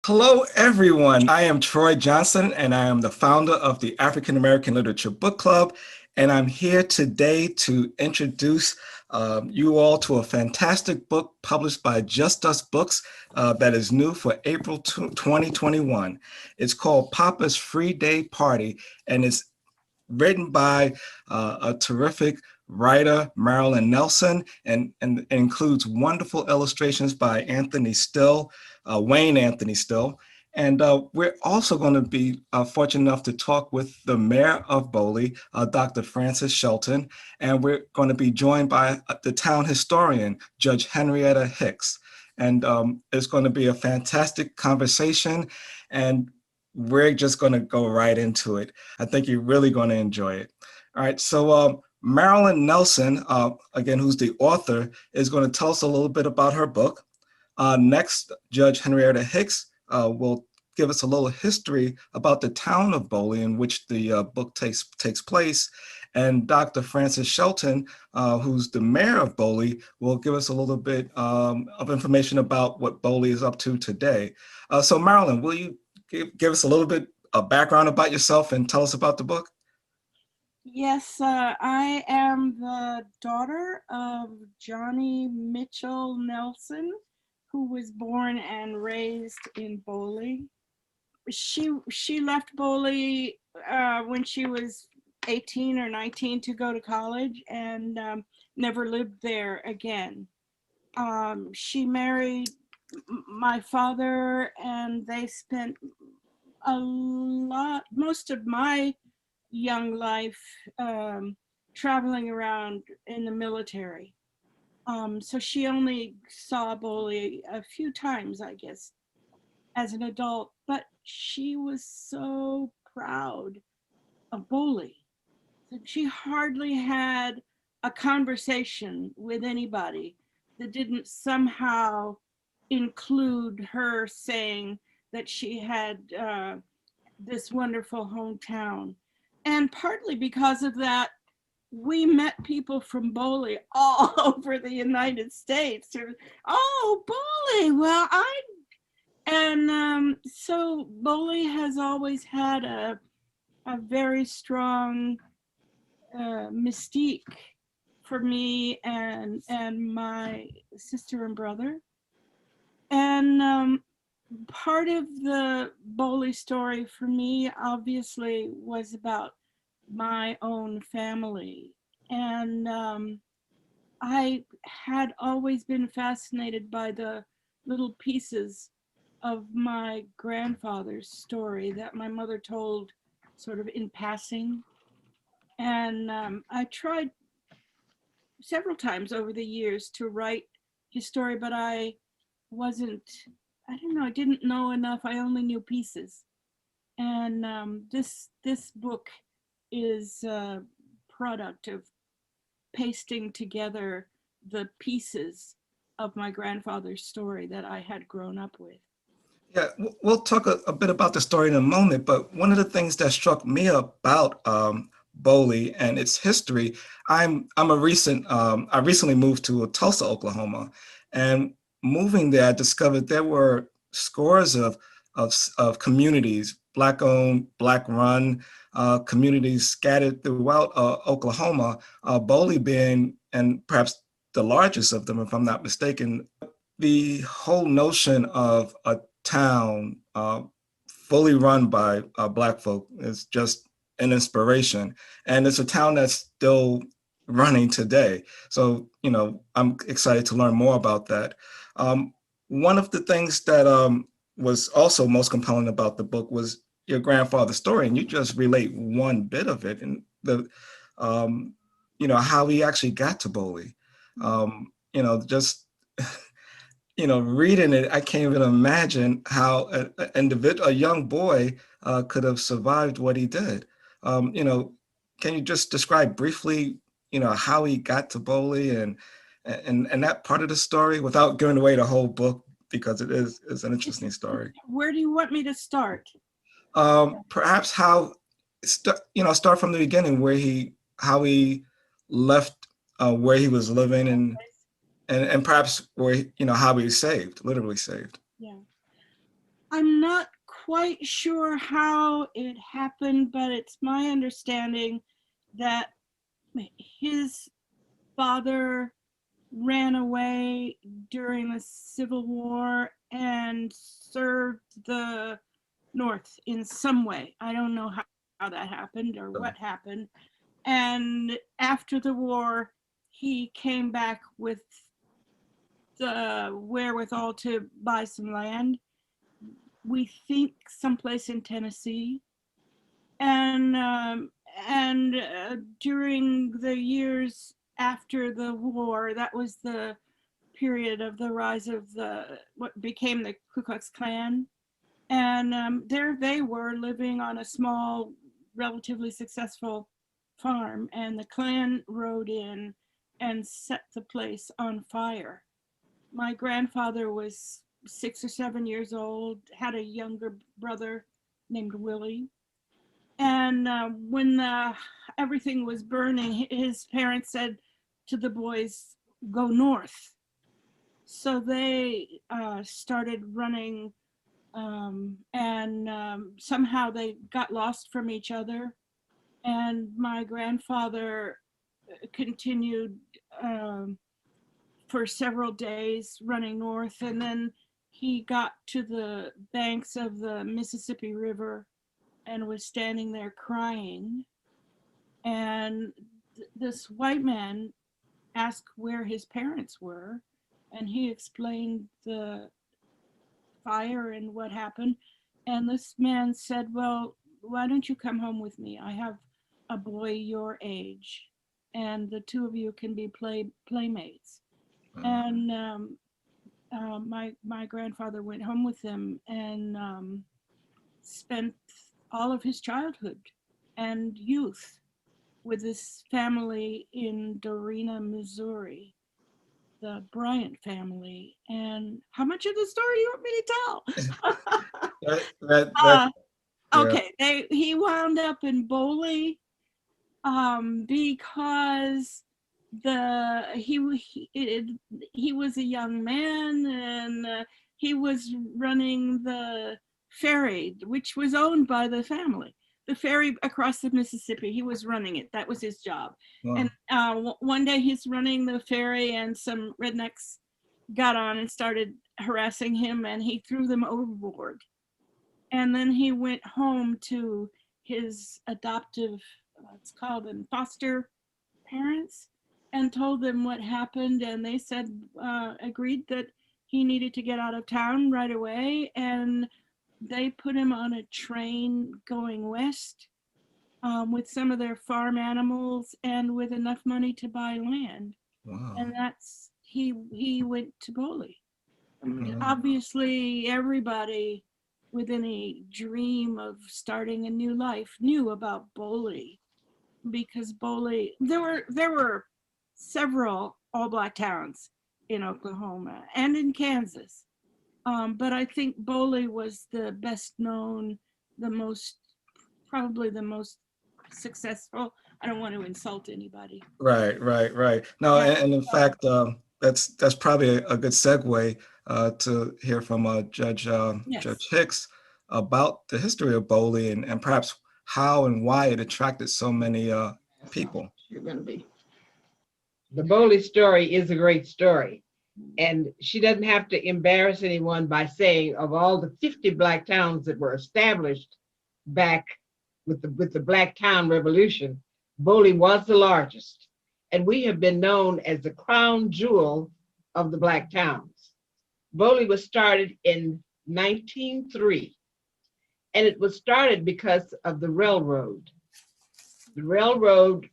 Hello, everyone. I am Troy Johnson, and I am the founder of the African American Literature Book Club. And I'm here today to introduce you all to a fantastic book published by Just Us Books that is new for April 2021. It's called Papa's Free Day Party, and it's written by a terrific writer, Marilyn Nelson, and includes wonderful illustrations by Anthony Still, Wayne Anthony Still. And we're also going to be fortunate enough to talk with the mayor of Boley, Dr. Francis Shelton, and we're going to be joined by the town historian, Judge Henrietta Hicks. And it's going to be a fantastic conversation, and we're just going to go right into it. I think you're really going to enjoy it. All right, so Marilyn Nelson, again, who's the author, is going to tell us a little bit about her book. Next, Judge Henrietta Hicks will give us a little history about the town of Boley in which the book takes place. And Dr. Francis Shelton, who's the mayor of Boley, will give us a little bit of information about what Boley is up to today. So Marilyn, will you give us a little bit of background about yourself and tell us about the book? Yes, I am the daughter of Johnny Mitchell Nelson, who was born and raised in Boley. She left Boley when she was 18 or 19 to go to college and never lived there again. She married my father, and they spent most of my young life traveling around in the military. So she only saw Boley a few times, I guess, as an adult, but she was so proud of Boley that she hardly had a conversation with anybody that didn't somehow include her saying that she had this wonderful hometown. And partly because of that, we met people from Boley all over the United States. Oh, Boley, so Boley has always had a very strong mystique for me and my sister and brother. And part of the Boley story for me, obviously, was about my own family. And I had always been fascinated by the little pieces of my grandfather's story that my mother told sort of in passing. And I tried several times over the years to write his story, but wasn't, I don't know, I didn't know enough. I only knew pieces. And this book is a product of pasting together the pieces of my grandfather's story that I had grown up with. Yeah, we'll talk a bit about the story in a moment, but one of the things that struck me about Boley and its history, I recently moved to Tulsa, Oklahoma, and moving there, I discovered there were scores of communities, Black owned, Black run communities scattered throughout Oklahoma, Boley being, and perhaps the largest of them, if I'm not mistaken. The whole notion of a town fully run by Black folk is just an inspiration. And it's a town that's still running today. So, I'm excited to learn more about that. One of the things that was also most compelling about the book was your grandfather's story, and you just relate one bit of it, and how he actually got to Boley. Just reading it, I can't even imagine how a young boy could have survived what he did. Can you just describe briefly, how he got to Boley and that part of the story without giving away the whole book because it's an interesting story. Where do you want me to start? Perhaps start from the beginning how he left where he was living and perhaps where how he was saved, literally saved. Yeah. I'm not quite sure how it happened, but it's my understanding that his father ran away during the Civil War and served the North in some way. I don't know how that happened or what happened. And after the war, he came back with the wherewithal to buy some land. We think someplace in Tennessee. And during the years after the war, that was the period of the rise of what became the Ku Klux Klan. And there they were living on a small, relatively successful farm, and the Klan rode in and set the place on fire. My grandfather was 6 or 7 years old, had a younger brother named Willie. And when everything was burning, his parents said to the boys, go north. So they started running, and somehow they got lost from each other. And my grandfather continued for several days running north, and then he got to the banks of the Mississippi River and was standing there crying. And this white man asked where his parents were, and he explained the fire and what happened. And this man said, well, why don't you come home with me? I have a boy your age, and the two of you can be playmates. And my grandfather went home with him and spent all of his childhood and youth with his family in Dorena, Missouri, the Bryant family. And how much of the story do you want me to tell? Okay, he wound up in Boley because he was a young man, and he was running the ferry, which was owned by the family. The ferry across the Mississippi, he was running it. That was his job. Wow. And one day he's running the ferry, and some rednecks got on and started harassing him, and he threw them overboard. And then he went home to his adoptive, it's called, and foster parents, and told them what happened. And they said, agreed that he needed to get out of town right away. And they put him on a train going west with some of their farm animals and with enough money to buy land. Wow. And he went to Boley. Obviously, everybody with any dream of starting a new life knew about Boley, because Boley, there were several all-Black towns in Oklahoma and in Kansas. But I think Boley was the best known, probably the most successful. I don't want to insult anybody. Right. No, and in fact, that's probably a good segue to hear from Judge Hicks about the history of Boley and perhaps how and why it attracted so many people. You're going to be. The Boley story is a great story. And she doesn't have to embarrass anyone by saying of all the 50 Black towns that were established back with the Black Town Revolution, Boley was the largest. And we have been known as the crown jewel of the Black towns. Boley was started in 1903. And it was started because of the railroad. The railroad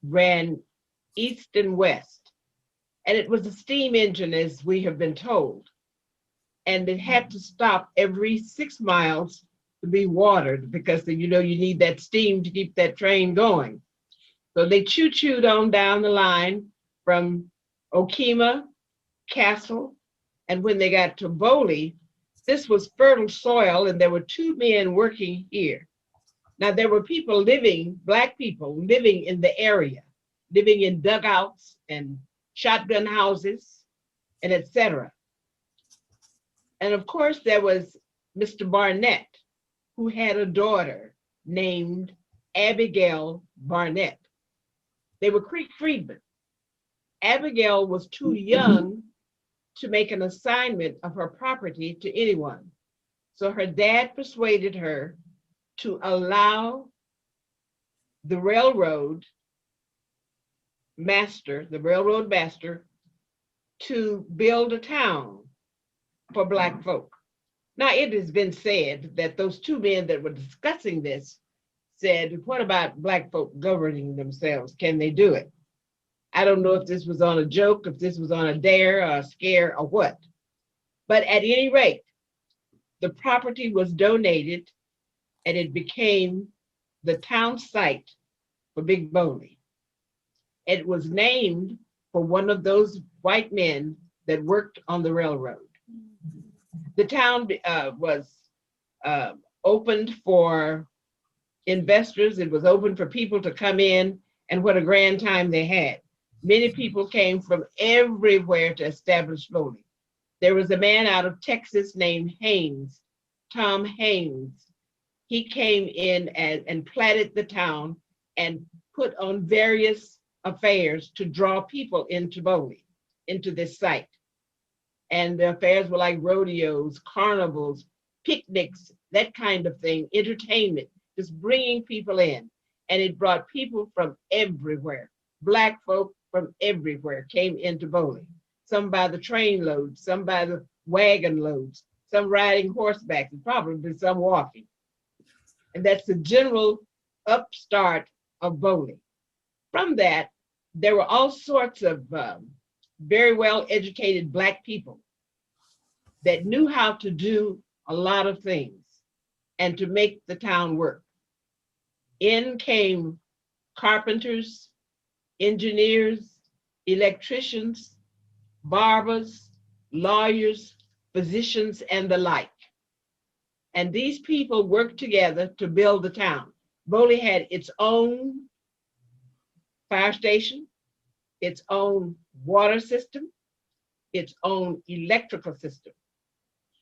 ran east and west. And it was a steam engine, as we have been told. And it had to stop every 6 miles to be watered because, you need that steam to keep that train going. So they choo-chooed on down the line from Okemah, Castle, and when they got to Boley, this was fertile soil, and there were 2 men working here. Now, there were Black people living in the area, living in dugouts and shotgun houses, and etc. And of course, there was Mr. Barnett, who had a daughter named Abigail Barnett. They were Creek freedmen. Abigail was too young to make an assignment of her property to anyone. So her dad persuaded her to allow the railroad master, to build a town for Black folk. Now, it has been said that those two men that were discussing this said, what about Black folk governing themselves? Can they do it? I don't know if this was on a joke, if this was on a dare or a scare or what. But at any rate, the property was donated and it became the town site for Big Boley. It was named for one of those white men that worked on the railroad. The town was opened for investors. It was open for people to come in, and what a grand time they had. Many people came from everywhere to establish Boley. There was a man out of Texas named Haynes, Tom Haynes. He came in and platted the town and put on various affairs to draw people into Boley, into this site. And the affairs were like rodeos, carnivals, picnics, that kind of thing, entertainment, just bringing people in. And it brought people from everywhere. Black folk from everywhere came into Boley. Some by the train loads, some by the wagon loads, some riding horseback, and probably some walking. And that's the general upstart of Boley. From that, there were all sorts of very well-educated Black people that knew how to do a lot of things and to make the town work. In came carpenters, engineers, electricians, barbers, lawyers, physicians, and the like. And these people worked together to build the town. Boley had its own fire station, its own water system, its own electrical system.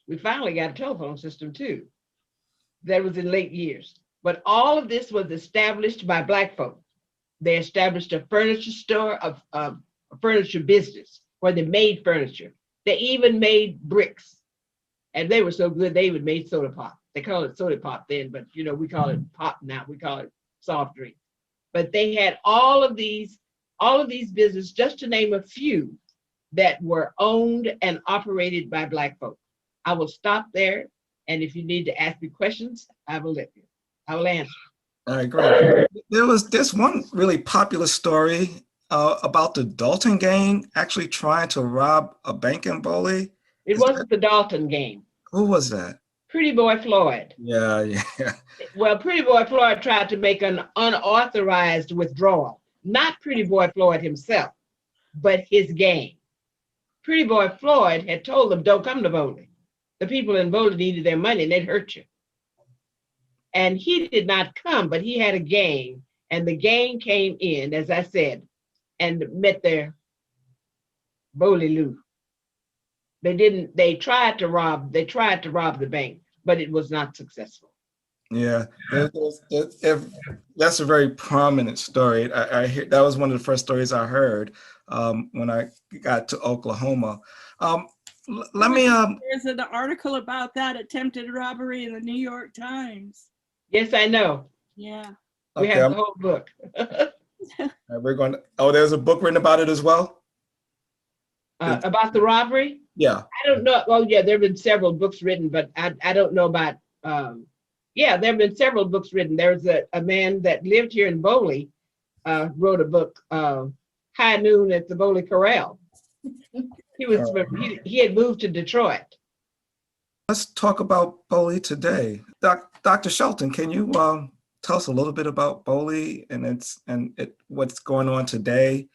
We finally got a telephone system too. That was in late years. But all of this was established by Black folk. They established a furniture store, a furniture business where they made furniture. They even made bricks. And they were so good, they even made soda pop. They called it soda pop then, but you know, we call it pop now, we call it soft drink. But they had all of these businesses, just to name a few, that were owned and operated by Black folk. I will stop there. And if you need to ask me questions, I will answer. All right, great. There was this one really popular story about the Dalton gang actually trying to rob a bank in Boley. It wasn't the Dalton gang. Who was that? Pretty Boy Floyd. Yeah. Well, Pretty Boy Floyd tried to make an unauthorized withdrawal. Not Pretty Boy Floyd himself, but his gang. Pretty Boy Floyd had told them, don't come to Boley. The people in Boley needed their money and they'd hurt you. And he did not come, but he had a gang, and the gang came in, as I said, and met their Boley Lou. They tried to rob the bank, but it was not successful. Yeah, that's a very prominent story. I hear that was one of the first stories I heard when I got to Oklahoma. Let me. There's an article about that attempted robbery in the New York Times. Yes, I know. Yeah. We have the whole book. We're going to. Oh, there's a book written about it as well. About the robbery? Yeah. I don't know. Well, yeah, there have been several books written, but I don't know about. Yeah, there have been several books written. There's a man that lived here in Boley, wrote a book, High Noon at the Boley Corral. He had moved to Detroit. Let's talk about Boley today. Dr. Shelton, can you tell us a little bit about Boley and what's going on today,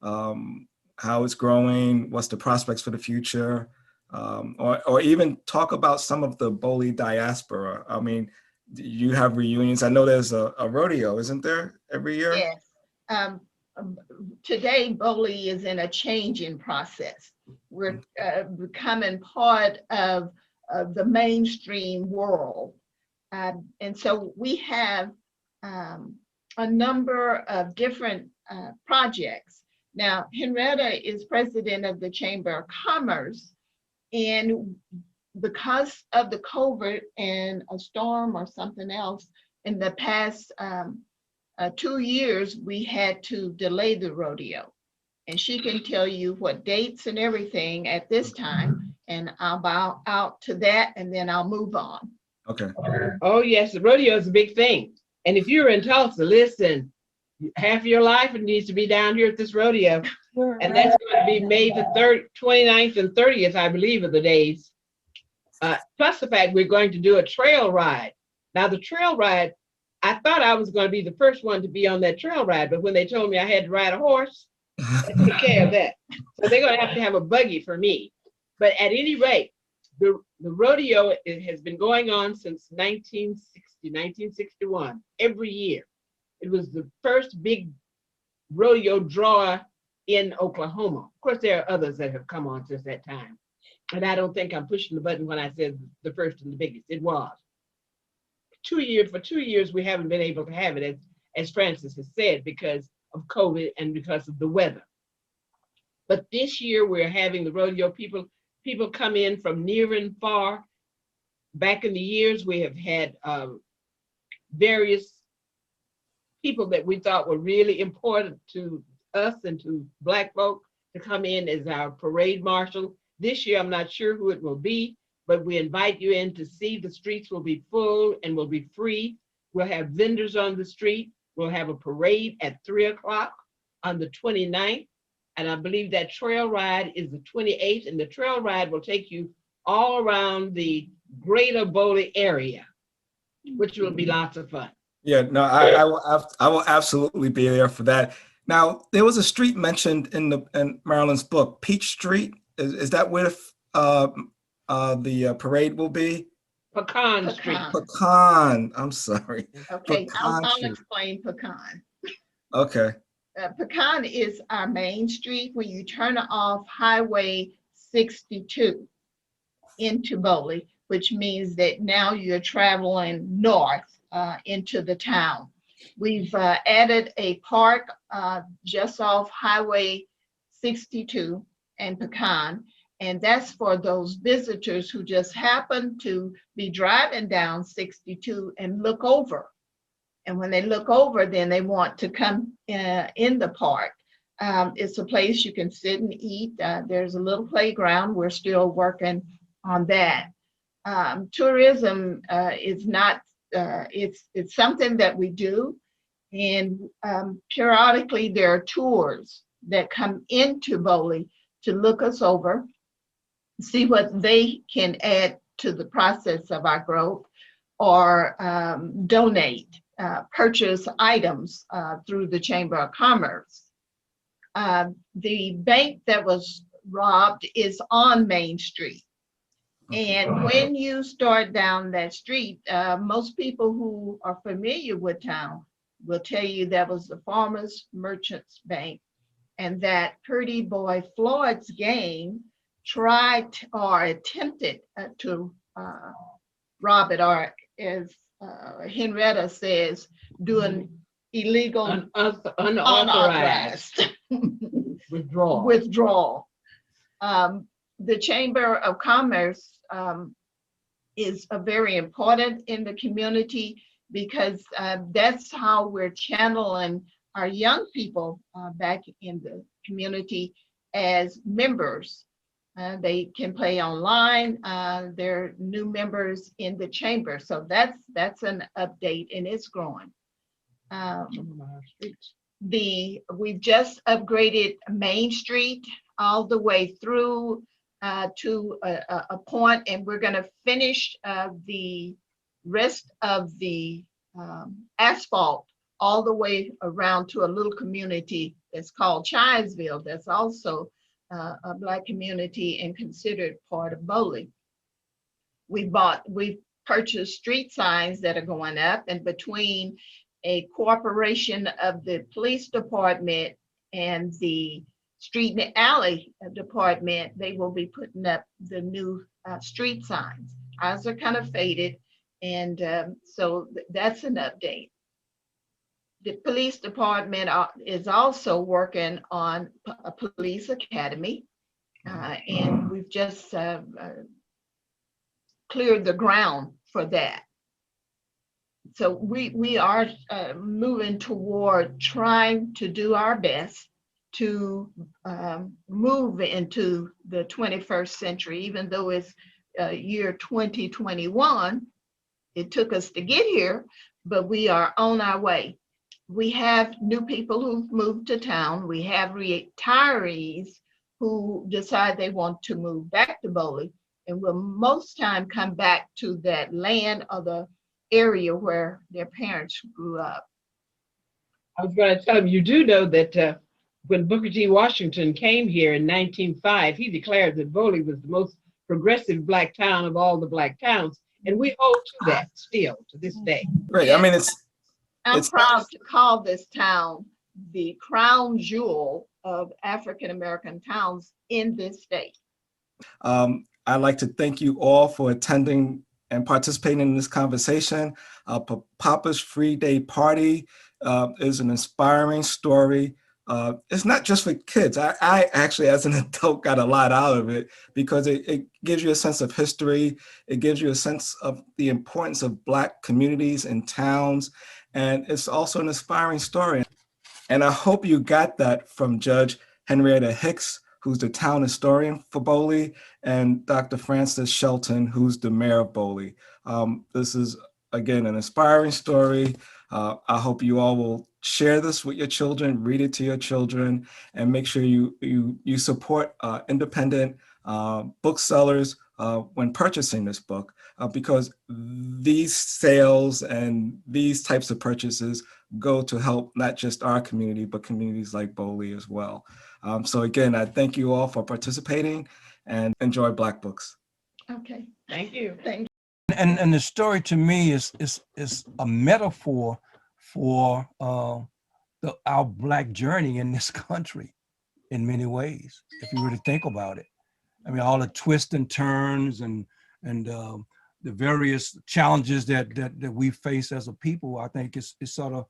how it's growing, what's the prospects for the future, or even talk about some of the Boley diaspora. I mean, you have reunions. I know there's a rodeo, isn't there, every year? Yes. Today, Boley is in a changing process. We're becoming part of the mainstream world. And so we have a number of different projects. Now, Henrietta is president of the Chamber of Commerce, and because of the COVID and a storm or something else, in the past 2 years, we had to delay the rodeo. And she can tell you what dates and everything at this time, and I'll bow out to that, and then I'll move on. Okay. Oh, yes, the rodeo is a big thing. And if you're in Tulsa, listen, half of your life needs to be down here at this rodeo. Sure. And that's going to be May the 29th and 30th, I believe, are the days. Plus the fact we're going to do a trail ride. Now, the trail ride, I thought I was going to be the first one to be on that trail ride, but when they told me I had to ride a horse, I took care of that. So they're going to have a buggy for me. But at any rate, the rodeo, it has been going on since 1961, every year. It was the first big rodeo draw in Oklahoma. Of course, there are others that have come on since that time. And I don't think I'm pushing the button when I said the first and the biggest. It was. For 2 years, we haven't been able to have it, as Francis has said, because of COVID and because of the weather. But this year, we're having the rodeo. People come in from near and far. Back in the years, we have had various people that we thought were really important to us and to Black folk to come in as our parade marshal. This year, I'm not sure who it will be, but we invite you in to see. The streets will be full and will be free. We'll have vendors on the street. We'll have a parade at 3 o'clock on the 29th. And I believe that trail ride is the 28th, and the trail ride will take you all around the greater Boley area, which will be lots of fun. Yeah, no, I will absolutely be there for that. Now, there was a street mentioned in Marilyn's book, Peach Street. Is that where the parade will be? Pecan Street. Pecan. I'm sorry. Okay, Pecan I'll Street. explain Pecan. Okay. Pecan is our main street when you turn off Highway 62 into Boley, which means that now you're traveling north into the town. We've added a park just off Highway 62 and Pecan, and that's for those visitors who just happen to be driving down 62 and look over. And when they look over, then they want to come in the park. It's a place you can sit and eat. There's a little playground. We're still working on that. Tourism is not, it's something that we do. And periodically there are tours that come into Boley to look us over, see what they can add to the process of our growth, or donate. Purchase items through the Chamber of Commerce. The bank that was robbed is on Main Street. And when you start down that street, most people who are familiar with town will tell you that was the Farmers Merchants Bank, and that Pretty Boy Floyd's gang tried or attempted to rob it, or as Henrietta says, doing illegal unauthorized withdrawal. The Chamber of Commerce is very important in the community because that's how we're channeling our young people back in the community as members. They can play online. They're new members in the chamber. So that's an update, and it's growing. We've just upgraded Main Street all the way through to a point, and we're going to finish the rest of the asphalt all the way around to a little community that's called Childsville. That's also a Black community and considered part of Boley. We've purchased street signs that are going up, and between a cooperation of the police department and the street and alley department, they will be putting up the new street signs. Ours are kind of faded, and so that's an update. The police department is also working on a police academy, and we've just cleared the ground for that. So we are moving toward trying to do our best to move into the 21st century, even though it's year 2021. It took us to get here, but we are on our way. We have new people who've moved to town. We have retirees who decide they want to move back to Boley, and will most time come back to that land or the area where their parents grew up. I was going to tell him, you do know that when Booker T. Washington came here in 1905, he declared that Boley was the most progressive Black town of all the Black towns, and we hold to that still to this day. Great. I mean, I'm proud to call this town the crown jewel of African American towns in this state. I'd like to thank you all for attending and participating in this conversation. Papa's Free Day Party is an inspiring story. It's not just for kids. I actually, as an adult, got a lot out of it because it gives you a sense of history. It gives you a sense of the importance of Black communities and towns. And it's also an inspiring story. And I hope you got that from Judge Henrietta Hicks, who's the town historian for Boley, and Dr. Francis Shelton, who's the mayor of Boley. This is, again, an inspiring story. I hope you all will share this with your children, read it to your children, and make sure you support independent booksellers when purchasing this book, because these sales and these types of purchases go to help not just our community, but communities like Boley as well. So again, I thank you all for participating and enjoy Black books. Okay, Thank you. thank you. And the story to me is a metaphor for our Black journey in this country in many ways, if you really think about it. I mean, all the twists and turns and the various challenges that we face as a people, I think is sort of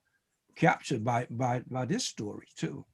captured by this story too.